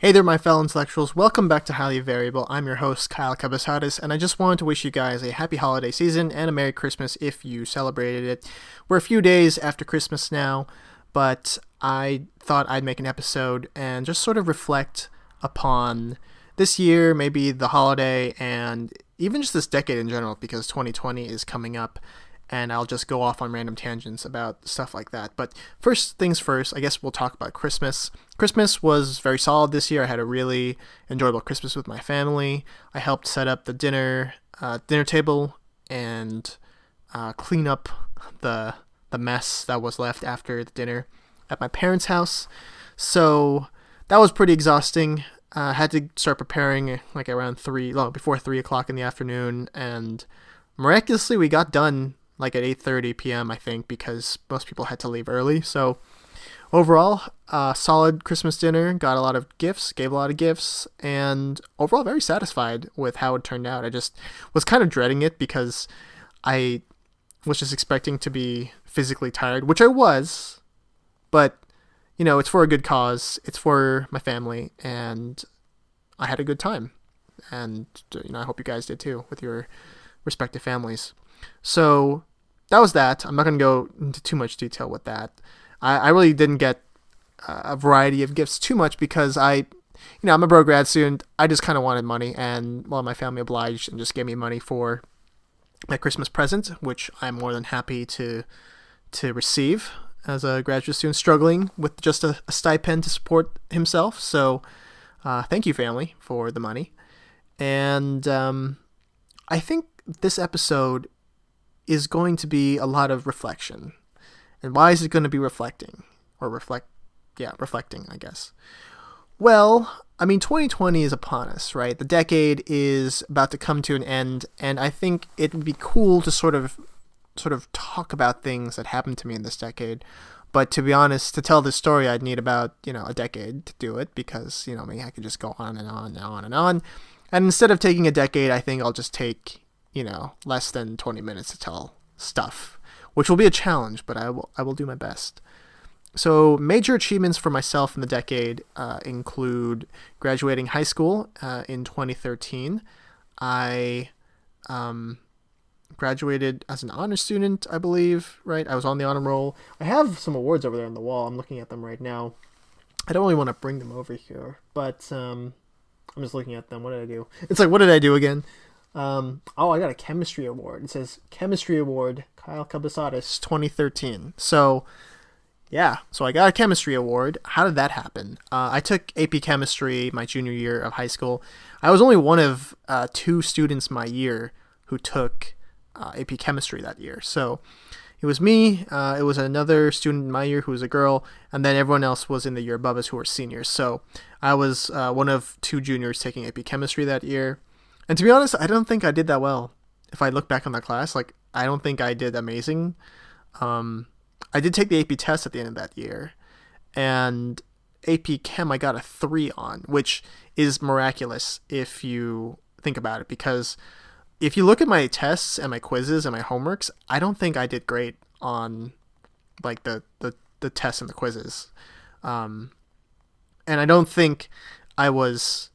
Hey there, my fellow intellectuals. Welcome back to Highly Variable. I'm your host, Kyle Cabasadas, and I just wanted to wish you guys a happy holiday season and a Merry Christmas if you celebrated it. We're a few days after Christmas now, but I thought I'd make an episode and just sort of reflect upon this year, maybe the holiday, and even just this decade in general, because 2020 is coming up, and I'll just go off on random tangents about stuff like that. But first things first, I guess we'll talk about Christmas. Christmas was very solid this year. I had a really enjoyable Christmas with my family. I helped set up the dinner table and clean up the mess that was left after the dinner at my parents' house. So that was pretty exhausting. I had to start preparing like around before 3 o'clock in the afternoon, and miraculously we got done like at 8:30 p.m. I think, because most people had to leave early. So overall, solid Christmas dinner. Got a lot of gifts, gave a lot of gifts, and overall very satisfied with how it turned out. I just was kind of dreading it because I was just expecting to be physically tired, which I was, but it's for a good cause. It's for my family, and I had a good time. And I hope you guys did too with your respective families. So that was that. I'm not going to go into too much detail with that. I really didn't get a variety of gifts too much because I'm a broke grad student. I just kind of wanted money, and my family obliged and just gave me money for my Christmas present, which I'm more than happy to receive as a graduate student struggling with just a stipend to support himself. So thank you, family, for the money. And I think this episode is going to be a lot of reflection. And why is it going to be reflecting? Reflecting, I guess. Well, 2020 is upon us, right? The decade is about to come to an end, and I think it would be cool to sort of talk about things that happened to me in this decade. But to be honest, to tell this story, I'd need about, a decade to do it, because, I could just go on and on and on and on. And instead of taking a decade, I think I'll just take less than 20 minutes to tell stuff, which will be a challenge, but I will do my best. So major achievements for myself in the decade include graduating high school in 2013. I graduated as an honor student, I believe, right? I was on the honor roll. I have some awards over there on the wall. I'm looking at them right now. I don't really want to bring them over here, but I'm just looking at them. What did I do? It's like, what did I do again? I got a chemistry award. It says Chemistry Award, Kyle Cabasadas, 2013. So, yeah. So I got a chemistry award. How did that happen? I took AP Chemistry my junior year of high school. I was only one of 2 students my year who took AP Chemistry that year. So it was me, it was another student in my year who was a girl, and then everyone else was in the year above us who were seniors. So I was one of 2 juniors taking AP Chemistry that year. And to be honest, I don't think I did that well. If I look back on that class, I don't think I did amazing. I did take the AP test at the end of that year, and AP Chem I got a 3 on, which is miraculous if you think about it, because if you look at my tests and my quizzes and my homeworks, I don't think I did great on the tests and the quizzes. And I don't think I was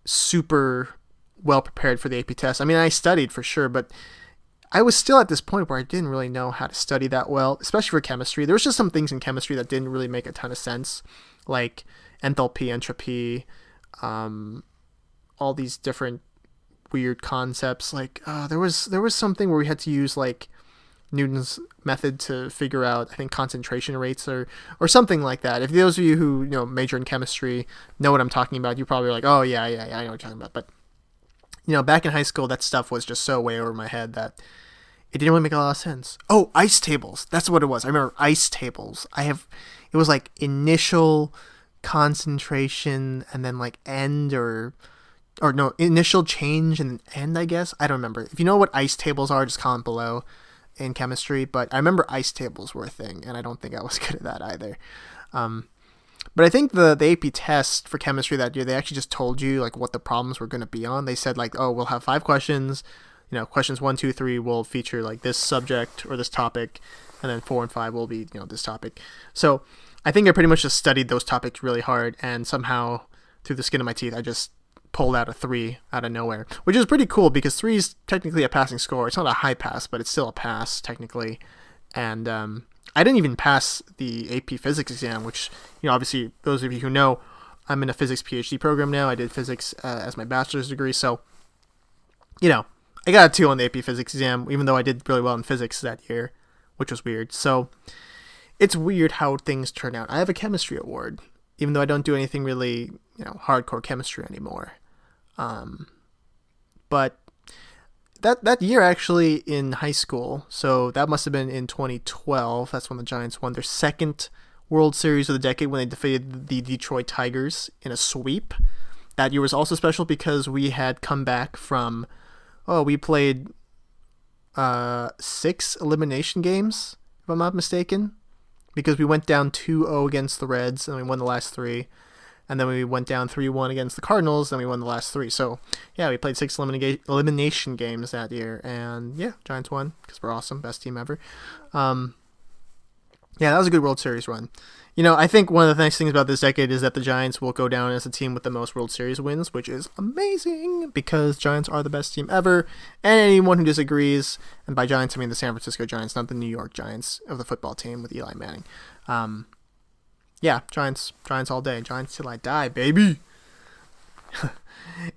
super well prepared for the AP test. I studied for sure, but I was still at this point where I didn't really know how to study that well, especially for chemistry. There was just some things in chemistry that didn't really make a ton of sense, like enthalpy, entropy, all these different weird concepts. There was something where we had to use Newton's method to figure out, I think, concentration rates or something like that. If those of you who major in chemistry know what I'm talking about, you probably are like, oh yeah, I know what you're talking about. But back in high school, that stuff was just so way over my head that it didn't really make a lot of sense. Oh, ice tables. That's what it was. I remember ice tables. It was initial concentration and then end or no, initial change and end, I guess. I don't remember. If you know what ice tables are, just comment below in chemistry. But I remember ice tables were a thing, and I don't think I was good at that either. But I think the AP test for chemistry that year, they actually just told you what the problems were going to be on. They said we'll have 5 questions. Questions 1, 2, 3 will feature this subject or this topic, and then 4 and 5 will be this topic. So I think I pretty much just studied those topics really hard, and somehow through the skin of my teeth, I just pulled out a 3 out of nowhere, which is pretty cool because 3 is technically a passing score. It's not a high pass, but it's still a pass technically. And I didn't even pass the AP Physics exam, which, obviously those of you who know, I'm in a physics PhD program now. I did physics as my bachelor's degree, so I got a 2 on the AP Physics exam, even though I did really well in physics that year, which was weird. So it's weird how things turn out. I have a chemistry award, even though I don't do anything really, hardcore chemistry anymore. But that year actually in high school, so that must have been in 2012. That's when the Giants won their second World Series of the decade when they defeated the Detroit Tigers in a sweep. That year was also special because we had come back from, we played 6 elimination games, if I'm not mistaken, because we went down 2-0 against the Reds and we won the last 3. And then we went down 3-1 against the Cardinals, and we won the last 3. So, yeah, we played 6 elimination games that year. And, yeah, Giants won because we're awesome. Best team ever. Yeah, that was a good World Series run. I think one of the nice things about this decade is that the Giants will go down as a team with the most World Series wins, which is amazing because Giants are the best team ever. And anyone who disagrees, and by Giants I mean the San Francisco Giants, not the New York Giants of the football team with Eli Manning. Yeah, Giants all day. Giants till I die, baby.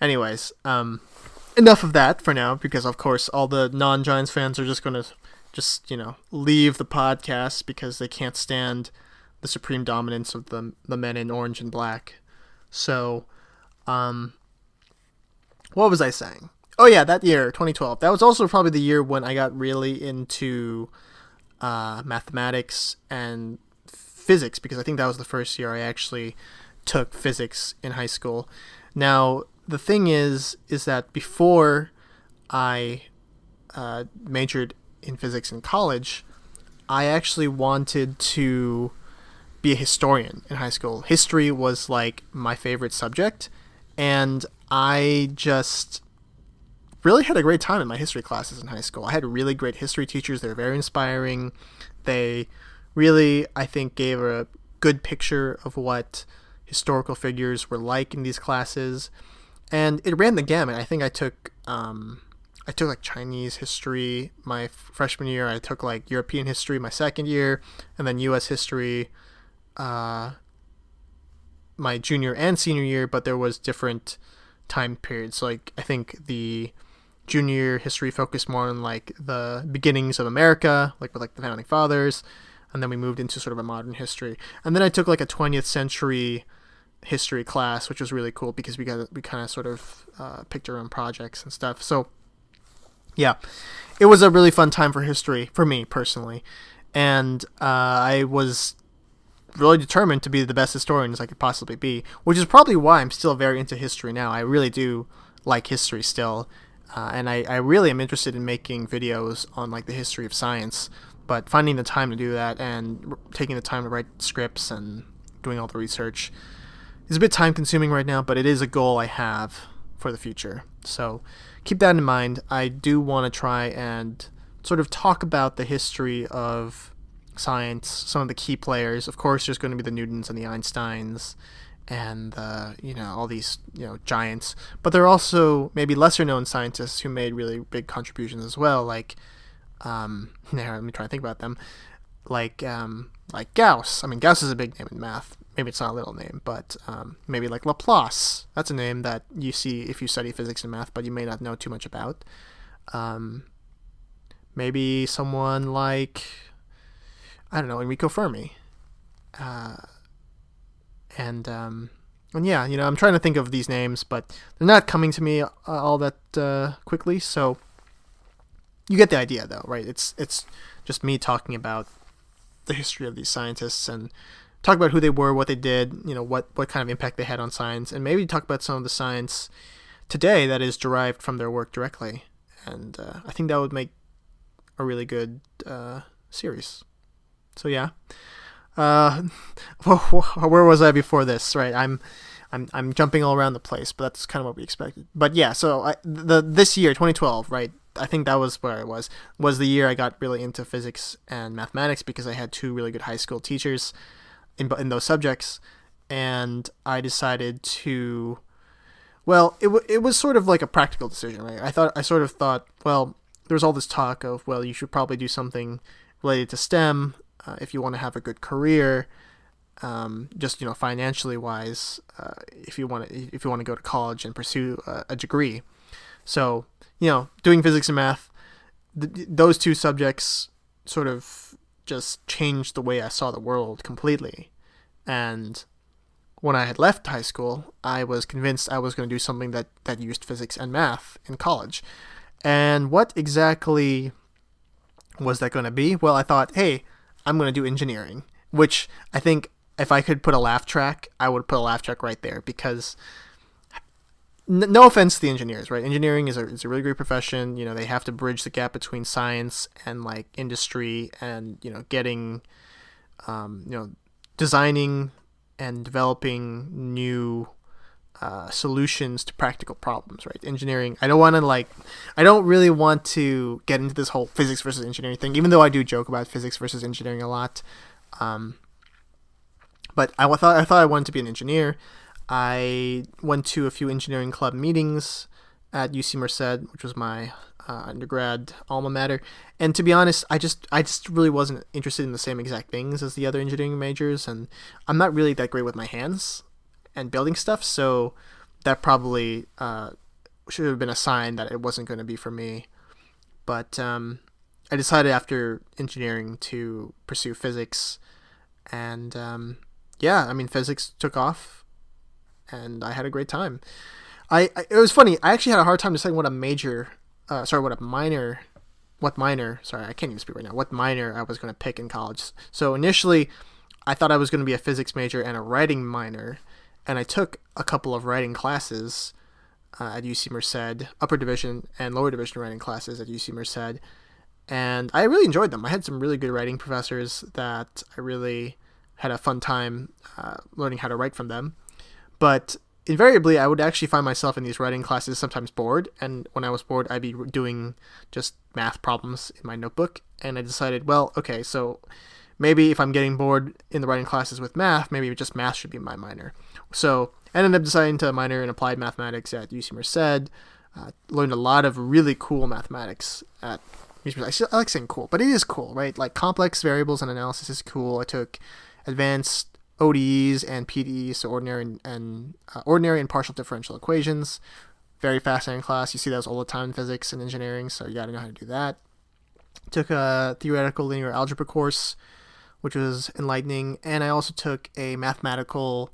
Anyways, enough of that for now, because of course all the non-Giants fans are just going to leave the podcast because they can't stand the supreme dominance of the men in orange and black. So, what was I saying? Oh yeah, that year, 2012. That was also probably the year when I got really into mathematics and physics, because I think that was the first year I actually took physics in high school. Now, the thing is that before I majored in physics in college, I actually wanted to be a historian in high school. History was like my favorite subject, and I just really had a great time in my history classes in high school. I had really great history teachers. They were very inspiring. They really, I think, gave a good picture of what historical figures were like in these classes, and it ran the gamut. I think I took like Chinese history my freshman year. I took like European history my second year, and then U.S. history my junior and senior year. But there was different time periods. So like I think the junior history focused more on like the beginnings of America, like with like the founding fathers. And then we moved into sort of a modern history. And then I took like a 20th century history class, which was really cool because we kind of sort of picked our own projects and stuff. So, yeah, it was a really fun time for history, for me personally. And I was really determined to be the best historian as I could possibly be, which is probably why I'm still very into history now. I really do like history still. And I really am interested in making videos on like the history of science. But finding the time to do that and taking the time to write scripts and doing all the research is a bit time consuming right now, but it is a goal I have for the future. So keep that in mind. I do want to try and sort of talk about the history of science, some of the key players. Of course, there's going to be the Newtons and the Einsteins and all these giants. But there are also maybe lesser known scientists who made really big contributions as well, like let me try to think about them. Like Gauss. I mean, Gauss is a big name in math. Maybe it's not a little name, but maybe like Laplace. That's a name that you see if you study physics and math, but you may not know too much about. Maybe someone like, I don't know, Enrico Fermi. And yeah, I'm trying to think of these names, but they're not coming to me all that quickly, so you get the idea, though, right? It's just me talking about the history of these scientists and talk about who they were, what they did, what kind of impact they had on science, and maybe talk about some of the science today that is derived from their work directly. And I think that would make a really good series. So yeah, where was I before this? Right, I'm jumping all around the place, but that's kind of what we expected. But yeah, so this year, 2012, right? I think that was where I was the year I got really into physics and mathematics because I had 2 really good high school teachers in those subjects. and I decided to. Well, it was sort of like a practical decision, right? I sort of thought, well, there was all this talk of, well, you should probably do something related to STEM if you want to have a good career, just financially wise, if you want to go to college and pursue a degree. So doing physics and math, those two subjects sort of just changed the way I saw the world completely. And when I had left high school, I was convinced I was going to do something that used physics and math in college. And what exactly was that going to be? Well, I thought, hey, I'm going to do engineering, which I think if I could put a laugh track, I would put a laugh track right there because no offense to the engineers, right? Engineering is a really great profession. They have to bridge the gap between science and like industry and, getting, designing and developing new solutions to practical problems, right? Engineering. I don't really want to get into this whole physics versus engineering thing, even though I do joke about physics versus engineering a lot. But I thought I wanted to be an engineer. I went to a few engineering club meetings at UC Merced, which was my undergrad alma mater. And to be honest, I just really wasn't interested in the same exact things as the other engineering majors, and I'm not really that great with my hands and building stuff, so that probably should have been a sign that it wasn't going to be for me. But I decided after engineering to pursue physics, and physics took off, and I had a great time. It was funny. I actually had a hard time deciding what minor. Sorry, I can't even speak right now. What minor I was going to pick in college. So initially, I thought I was going to be a physics major and a writing minor, and I took a couple of writing classes at UC Merced, upper division and lower division writing classes at UC Merced, and I really enjoyed them. I had some really good writing professors that I really had a fun time learning how to write from them. But invariably, I would actually find myself in these writing classes sometimes bored, and when I was bored, I'd be doing just math problems in my notebook, and I decided, well, okay, so maybe if I'm getting bored in the writing classes with math, maybe just math should be my minor. So I ended up deciding to minor in applied mathematics at UC Merced, learned a lot of really cool mathematics at UC Merced. I like saying cool, but it is cool, right? Like complex variables and analysis is cool. I took advanced ODEs and PDEs, so ordinary and partial differential equations. Very fascinating class. You see those all the time in physics and engineering, so you got to know how to do that. Took a theoretical linear algebra course, which was enlightening, and I also took a mathematical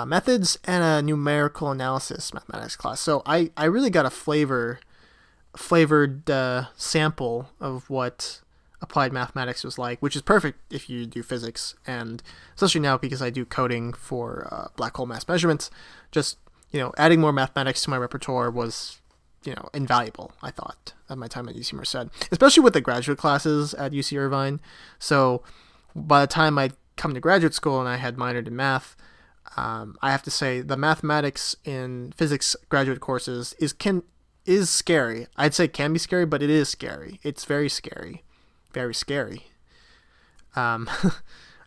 methods and a numerical analysis mathematics class. So I really got a flavored sample of what applied mathematics was like, which is perfect if you do physics, and especially now because I do coding for black hole mass measurements. Just adding more mathematics to my repertoire was invaluable, I thought, at my time at UC Merced, especially with the graduate classes at UC Irvine. So by the time I'd come to graduate school and I had minored in math, I have to say the mathematics in physics graduate courses is scary. I'd say can be scary, but it is scary. It's very scary. Very scary. I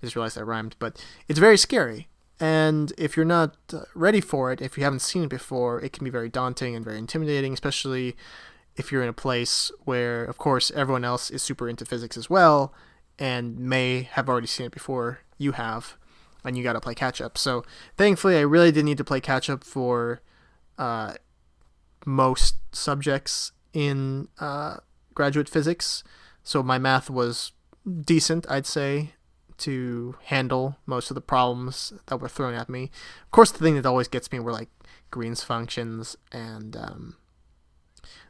just realized that rhymed, but it's very scary. And if you're not ready for it, if you haven't seen it before, it can be very daunting and very intimidating, especially if you're in a place where, of course, everyone else is super into physics as well and may have already seen it before you have, and you got to play catch up. So thankfully, I really didn't need to play catch up for most subjects in graduate physics. So my math was decent, I'd say, to handle most of the problems that were thrown at me. Of course, the thing that always gets me were like Green's functions, and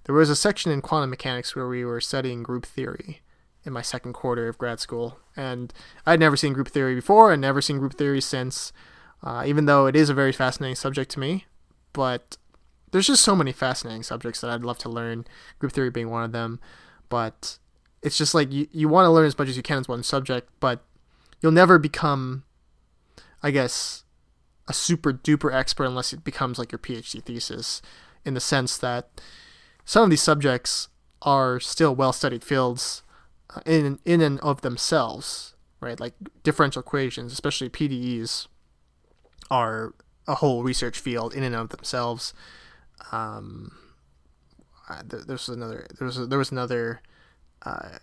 there was a section in quantum mechanics where we were studying group theory in my second quarter of grad school, and I'd never seen group theory before and never seen group theory since, even though it is a very fascinating subject to me. But there's just so many fascinating subjects that I'd love to learn, group theory being one of them. But it's just like you want to learn as much as you can as one subject, but you'll never become, I guess, a super duper expert unless it becomes like your PhD thesis, in the sense that some of these subjects are still well-studied fields in and of themselves, right? Like differential equations, especially PDEs, are a whole research field in and of themselves. Um, there was another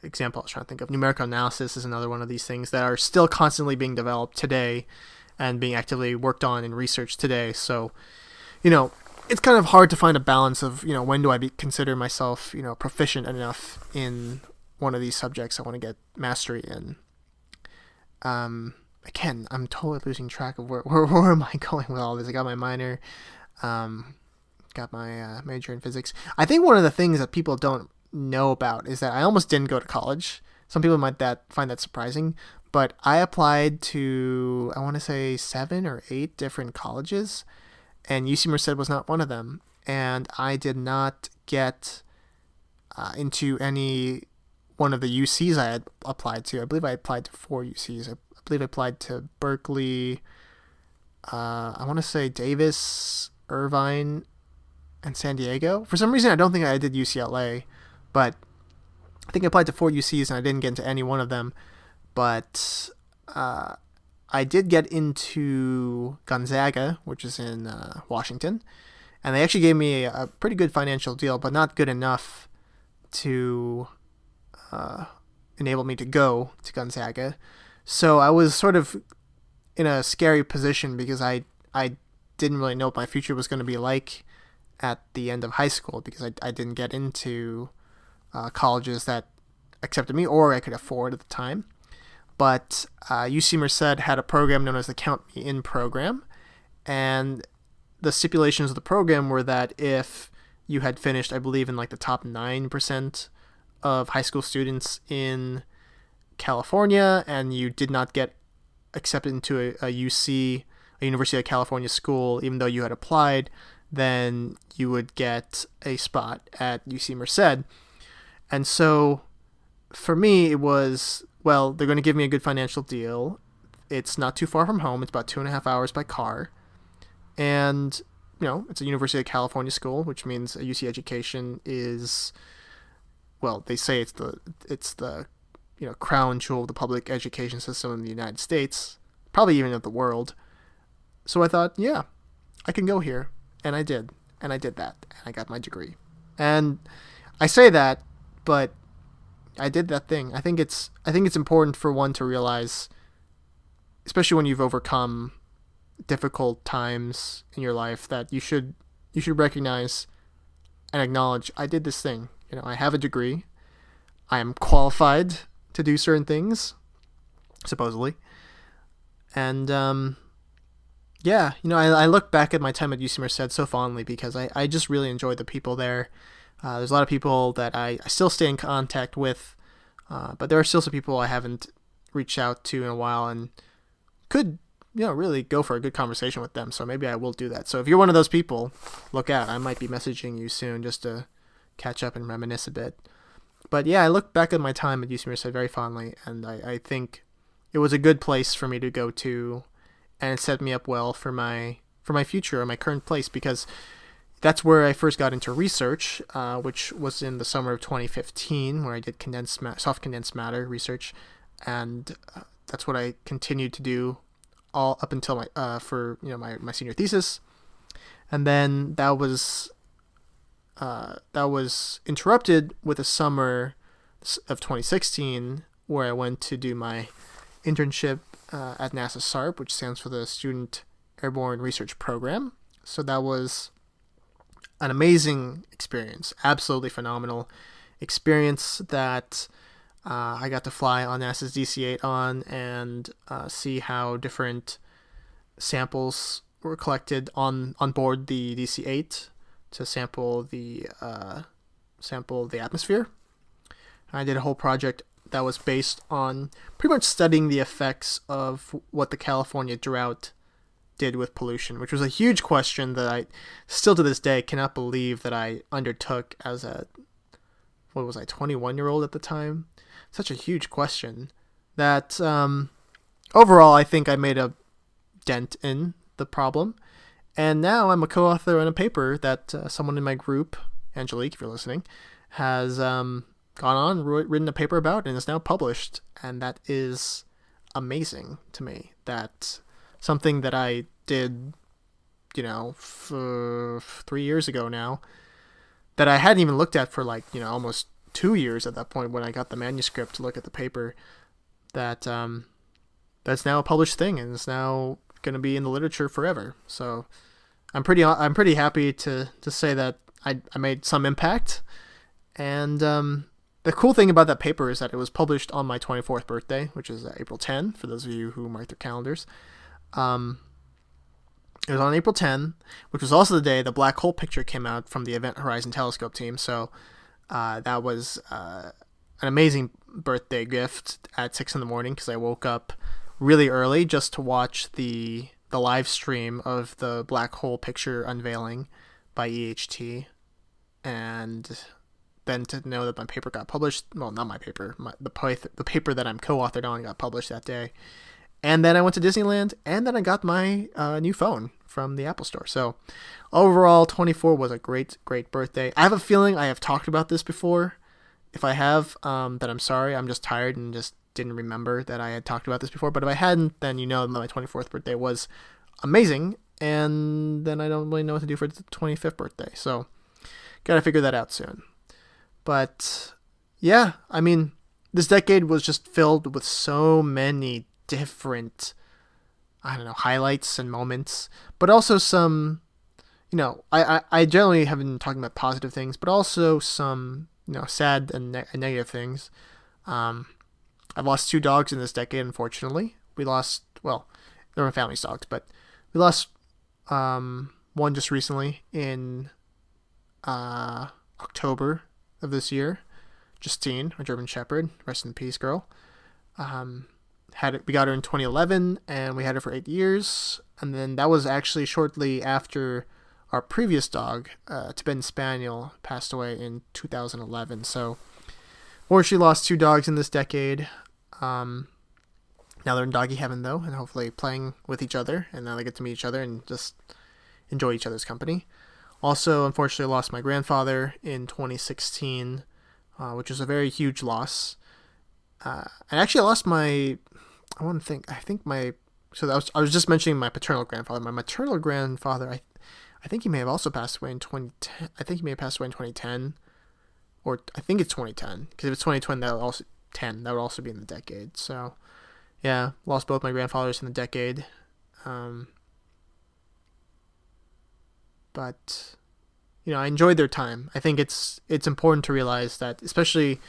example I was trying to think of. Numerical analysis is another one of these things that are still constantly being developed today and being actively worked on and researched today. So, it's kind of hard to find a balance of, when do I consider myself, proficient enough in one of these subjects I want to get mastery in. Again, I'm totally losing track of where am I going with all this. I got my minor, got my major in physics. I think one of the things that people don't know about is that I almost didn't go to college. Some people might find that surprising, but I applied to, I want to say 7 or 8 different colleges, and UC Merced was not one of them. And I did not get into any one of the UCs I had applied to. I believe I applied to 4 UCs. I believe I applied to Berkeley, I want to say Davis, Irvine, and San Diego. For some reason, I don't think I did UCLA, but I think I applied to 4 UCs and I didn't get into any one of them. But I did get into Gonzaga, which is in Washington, and they actually gave me a pretty good financial deal, but not good enough to enable me to go to Gonzaga. So I was sort of in a scary position because I didn't really know what my future was going to be like at the end of high school, because I didn't get into colleges that accepted me or I could afford at the time. But UC Merced had a program known as the Count Me In program, and the stipulations of the program were that if you had finished, I believe, in like the top 9% of high school students in California, and you did not get accepted into a UC, a University of California school, even though you had applied, then you would get a spot at UC Merced. And so for me, it was, well, they're going to give me a good financial deal. It's not too far from home. It's about 2.5 hours by car. And, it's a University of California school, which means a UC education is, well, they say it's the crown jewel of the public education system in the United States, probably even of the world. So I thought, yeah, I can go here. And I did. And I did that. And I got my degree. And I say that, but I did that thing. I think it's important for one to realize, especially when you've overcome difficult times in your life, that you should recognize and acknowledge, I did this thing. I have a degree. I am qualified to do certain things, supposedly. And I look back at my time at UC Merced so fondly because I just really enjoyed the people there. There's a lot of people that I still stay in contact with, but there are still some people I haven't reached out to in a while and could, really go for a good conversation with them. So maybe I will do that. So if you're one of those people, look out. I might be messaging you soon just to catch up and reminisce a bit. But yeah, I look back at my time at UC Merced very fondly, and I think it was a good place for me to go to, and it set me up well for my future or my current place, because that's where I first got into research, which was in the summer of 2015, where I did soft condensed matter research, and that's what I continued to do all up until my senior thesis, and then that was interrupted with a summer of 2016 where I went to do my internship at NASA SARP, which stands for the Student Airborne Research Program. So that was an amazing experience, absolutely phenomenal experience that I got to fly on NASA's DC-8 on and see how different samples were collected on board the DC-8 to sample the atmosphere. I did a whole project that was based on pretty much studying the effects of what the California drought did with pollution, which was a huge question that I still to this day cannot believe that I undertook as a 21-year-old at the time. Such a huge question that overall I think I made a dent in the problem. And now I'm a co-author on a paper that someone in my group, Angelique, if you're listening, has gone on, written a paper about, and is now published. And that is amazing to me. That something that I did, for 3 years ago now, that I hadn't even looked at for like, almost 2 years at that point when I got the manuscript to look at the paper, that that's now a published thing and it's now going to be in the literature forever. So I'm pretty happy to say that I made some impact. And the cool thing about that paper is that it was published on my 24th birthday, which is April 10, for those of you who mark their calendars. It was on April 10, which was also the day the black hole picture came out from the Event Horizon Telescope team. So that was an amazing birthday gift at 6 in the morning, because I woke up really early just to watch the live stream of the black hole picture unveiling by EHT, and then to know that my paper got published. Well, not my paper, the paper that I'm co-authored on got published that day. And then I went to Disneyland, and then I got my new phone from the Apple Store. So overall, 24 was a great, great birthday. I have a feeling I have talked about this before. If I have, then I'm sorry. I'm just tired and just didn't remember that I had talked about this before. But if I hadn't, then you know that my 24th birthday was amazing. And then I don't really know what to do for the 25th birthday. So got to figure that out soon. But yeah, I mean, this decade was just filled with so many different, highlights and moments, but also some, I generally have been talking about positive things, but also some, sad and negative things. I've lost 2 dogs in this decade, unfortunately. We lost, well, they're my family's dogs, but we lost one just recently in October of this year. Justine, a German Shepherd, rest in peace, girl. We got her in 2011, and we had her for 8 years, and then that was actually shortly after our previous dog, Tibetan Spaniel, passed away in 2011. So, she lost 2 dogs in this decade. Now they're in doggy heaven, though, and hopefully playing with each other, and now they get to meet each other and just enjoy each other's company. Also, unfortunately, I lost my grandfather in 2016, which was a very huge loss. And actually, I lost my. I was just mentioning my paternal grandfather. My maternal grandfather, I think he may have also passed away in 2010. I think he may have passed away in 2010, or I think it's 2010. Because if it's 2020, that would also be in the decade. So, yeah, lost both my grandfathers in the decade. But I enjoyed their time. I think it's important to realize that, especially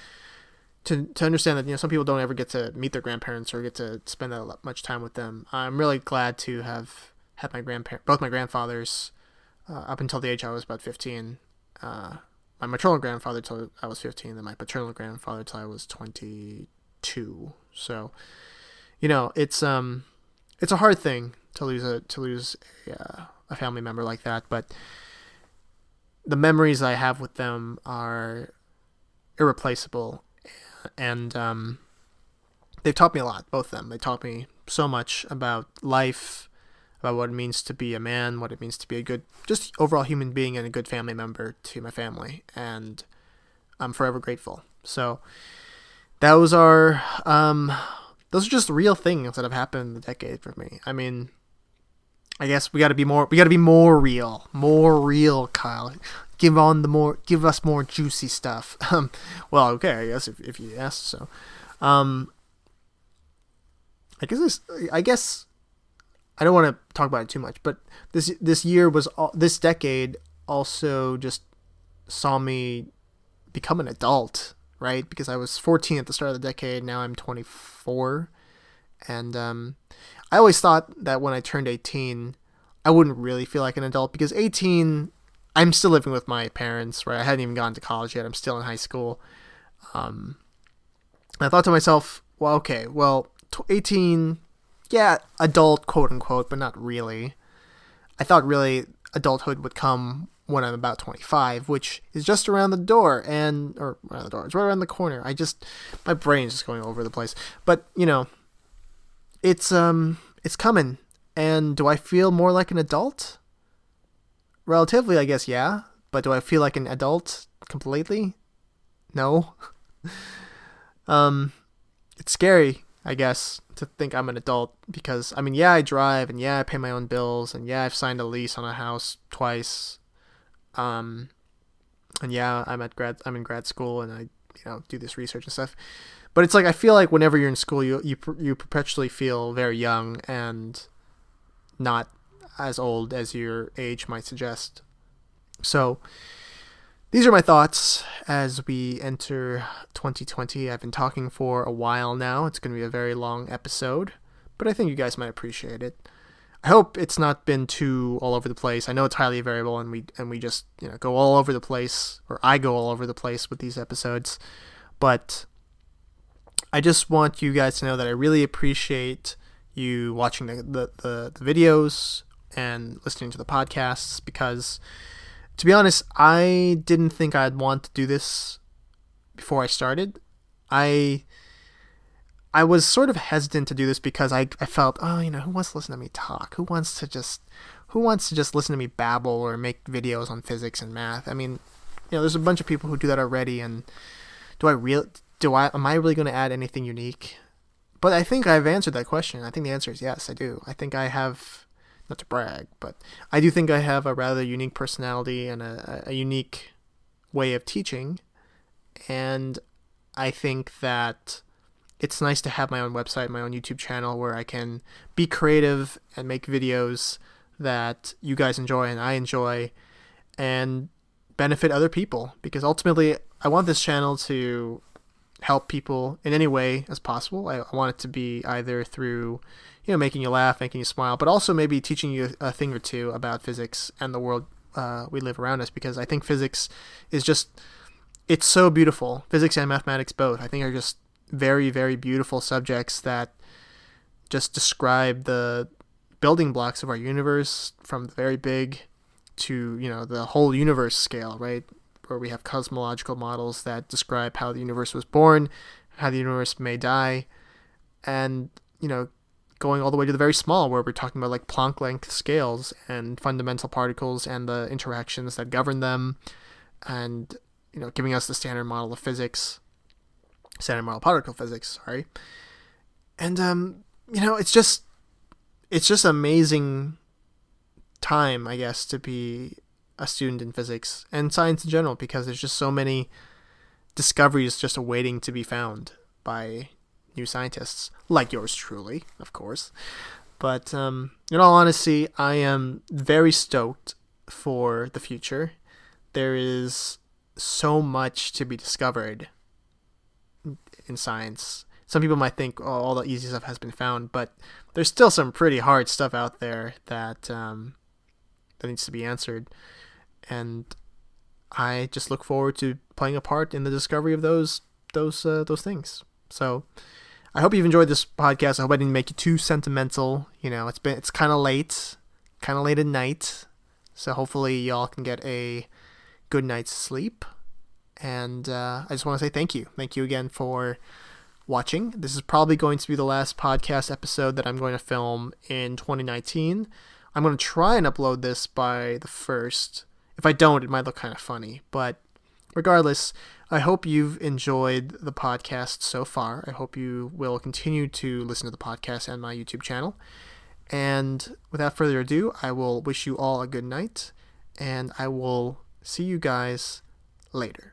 to understand that some people don't ever get to meet their grandparents or get to spend that much time with them. I'm really glad to have had both my grandfathers up until the age I was about 15. My maternal grandfather till I was 15, and my paternal grandfather till I was 22. So, it's a hard thing to lose a family member like that, but the memories I have with them are irreplaceable. And they've taught me a lot, both of them. They taught me so much about life, about what it means to be a man, what it means to be a good, just overall human being and a good family member to my family. And I'm forever grateful. So those are just real things that have happened in the decade for me. I mean, I guess we got to be more real, Kyle. Give us more juicy stuff. Well, okay, I guess if you ask so. I guess I don't want to talk about it too much, but this decade also just saw me become an adult, right? Because I was 14 at the start of the decade, now I'm 24, and I always thought that when I turned 18, I wouldn't really feel like an adult, because 18, I'm still living with my parents, right? I hadn't even gone to college yet. I'm still in high school. I thought to myself, 18, yeah, adult, quote unquote, but not really. I thought really adulthood would come when I'm about 25, which is just around the door, it's right around the corner. My brain's just going all over the place. But, it's coming. And do I feel more like an adult? Relatively, I guess, yeah. But do I feel like an adult completely? No. It's scary. I guess, to think I'm an adult because, I mean, yeah, I drive and yeah, I pay my own bills and yeah, I've signed a lease on a house twice. Um, and yeah, I'm in grad school and I, do this research and stuff. But it's like, I feel like whenever you're in school, you perpetually feel very young and not as old as your age might suggest. So, these are my thoughts as we enter 2020. I've been talking for a while now. It's going to be a very long episode, but I think you guys might appreciate it. I hope it's not been too all over the place. I know it's highly variable, and we just go all over the place, or I go all over the place with these episodes. But I just want you guys to know that I really appreciate you watching the videos and listening to the podcasts, because to be honest, I didn't think I'd want to do this before I started. I was sort of hesitant to do this because I felt, who wants to listen to me talk? Who wants to just listen to me babble or make videos on physics and math? I mean, there's a bunch of people who do that already, and am I really going to add anything unique? But I think I've answered that question. I think the answer is yes, I do. I think I have, not to brag, but I do think I have a rather unique personality and a unique way of teaching. And I think that it's nice to have my own website, my own YouTube channel where I can be creative and make videos that you guys enjoy and I enjoy and benefit other people. Because ultimately, I want this channel to help people in any way as possible. I want it to be either through making you laugh, making you smile, but also maybe teaching you a thing or two about physics and the world we live around us, because I think physics is it's so beautiful. Physics and mathematics both, I think, are just very, very beautiful subjects that just describe the building blocks of our universe, from the very big to, the whole universe scale, right? Where we have cosmological models that describe how the universe was born, how the universe may die, and, going all the way to the very small, where we're talking about like Planck length scales and fundamental particles and the interactions that govern them, and giving us the standard model of physics, standard model particle physics, sorry. And it's just amazing time, I guess, to be a student in physics and science in general, because there's just so many discoveries just awaiting to be found by new scientists, like yours truly, of course. But in all honesty, I am very stoked for the future. There is so much to be discovered in science. Some people might think, all the easy stuff has been found, but there's still some pretty hard stuff out there that needs to be answered. And I just look forward to playing a part in the discovery of those things. So I hope you've enjoyed this podcast. I hope I didn't make you too sentimental. It's kind of late at night, so hopefully y'all can get a good night's sleep. And I just want to say thank you again for watching. This is probably going to be the last podcast episode that I'm going to film in 2019. I'm going to try and upload this by the 1st. If I don't, it might look kind of funny. But regardless, I hope you've enjoyed the podcast so far. I hope you will continue to listen to the podcast and my YouTube channel. And without further ado, I will wish you all a good night. And I will see you guys later.